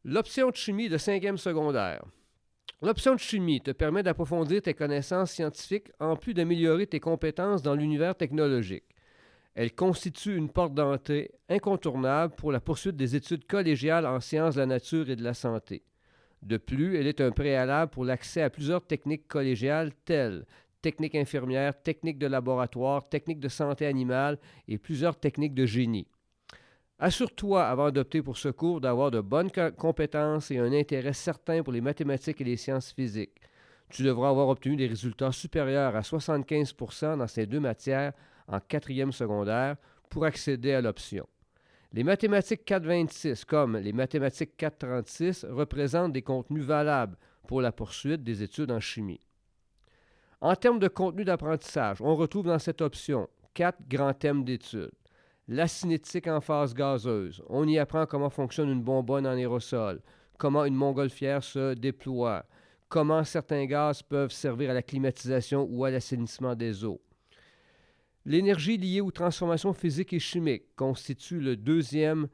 L'option de chimie de 5e secondaire. L'option de chimie te permet d'approfondir tes connaissances scientifiques en plus d'améliorer tes compétences dans l'univers technologique. Elle constitue une porte d'entrée incontournable pour la poursuite des études collégiales en sciences de la nature et de la santé. De plus, elle est un préalable pour l'accès à plusieurs techniques collégiales telles techniques infirmières, techniques de laboratoire, techniques de santé animale et plusieurs techniques de génie. Assure-toi, avant d'opter pour ce cours, d'avoir de bonnes compétences et un intérêt certain pour les mathématiques et les sciences physiques. Tu devras avoir obtenu des résultats supérieurs à 75% dans ces deux matières en 4e secondaire pour accéder à l'option. Les mathématiques 426 comme les mathématiques 436 représentent des contenus valables pour la poursuite des études en chimie. En termes de contenu d'apprentissage, on retrouve dans cette option 4 grands thèmes d'études. La cinétique en phase gazeuse. On y apprend comment fonctionne une bonbonne en aérosol, comment une montgolfière se déploie, comment certains gaz peuvent servir à la climatisation ou à l'assainissement des eaux. L'énergie liée aux transformations physiques et chimiques constitue le 2e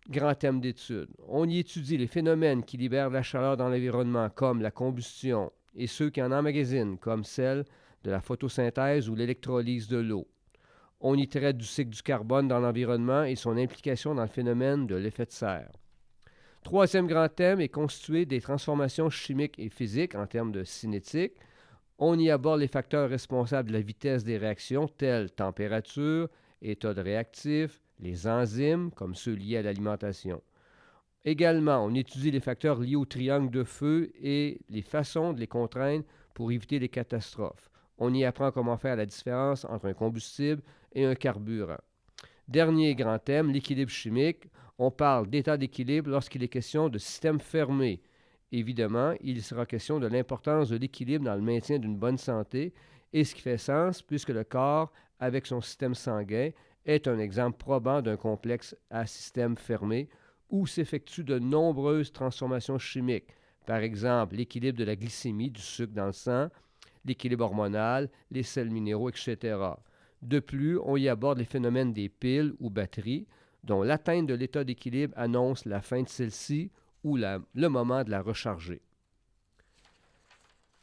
grand thème d'étude. On y étudie les phénomènes qui libèrent la chaleur dans l'environnement, comme la combustion, et ceux qui en emmagasinent, comme celle de la photosynthèse ou l'électrolyse de l'eau. On y traite du cycle du carbone dans l'environnement et son implication dans le phénomène de l'effet de serre. 3e grand thème est constitué des transformations chimiques et physiques en termes de cinétique. On y aborde les facteurs responsables de la vitesse des réactions, tels température, état de réactif, les enzymes, comme ceux liés à l'alimentation. Également, on étudie les facteurs liés au triangle de feu et les façons de les contraindre pour éviter les catastrophes. On y apprend comment faire la différence entre un combustible et un carburant. Dernier grand thème, l'équilibre chimique. On parle d'état d'équilibre lorsqu'il est question de système fermé. Évidemment, il sera question de l'importance de l'équilibre dans le maintien d'une bonne santé, et ce qui fait sens puisque le corps, avec son système sanguin, est un exemple probant d'un complexe à système fermé où s'effectuent de nombreuses transformations chimiques, par exemple l'équilibre de la glycémie, du sucre dans le sang, l'équilibre hormonal, les sels minéraux, etc. De plus, on y aborde les phénomènes des piles ou batteries, dont l'atteinte de l'état d'équilibre annonce la fin de celle-ci ou le moment de la recharger.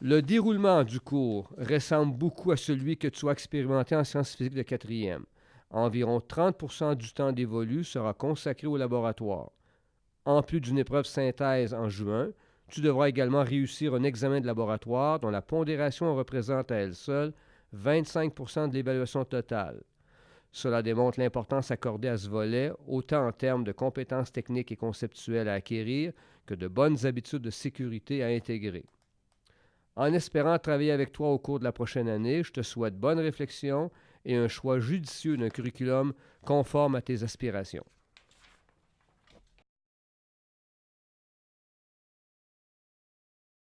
Le déroulement du cours ressemble beaucoup à celui que tu as expérimenté en sciences physiques de 4e. Environ 30% du temps dévolu sera consacré au laboratoire. En plus d'une épreuve synthèse en juin, tu devras également réussir un examen de laboratoire dont la pondération représente à elle seule 25% de l'évaluation totale. Cela démontre l'importance accordée à ce volet, autant en termes de compétences techniques et conceptuelles à acquérir que de bonnes habitudes de sécurité à intégrer. En espérant travailler avec toi au cours de la prochaine année, je te souhaite bonne réflexion et un choix judicieux d'un curriculum conforme à tes aspirations.